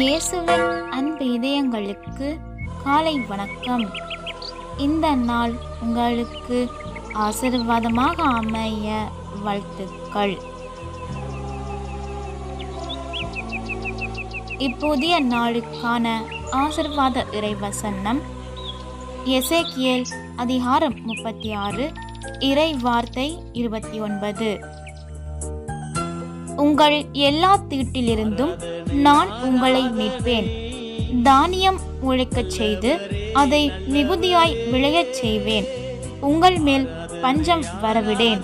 இயேசுவின் அன்பு இதயங்களுக்கு காலை வணக்கம். இந்த நாள் உங்களுக்கு ஆசீர்வாதமாக அமைய வாழ்த்துக்கள். இப்புதிய நாளுக்கான ஆசீர்வாத இறைவசனம் எசேக்கியேல் அதிகாரம் 36 இறை வார்த்தை 29. உங்கள் எல்லா தீட்டிலிருந்தும் நான் உங்களை மீட்பேன். தானியம் முளைக்கச் செய்து அதை மிகுதியாய் விளையச் செய்வேன். உங்கள் மேல் பஞ்சம் வரவிடேன்.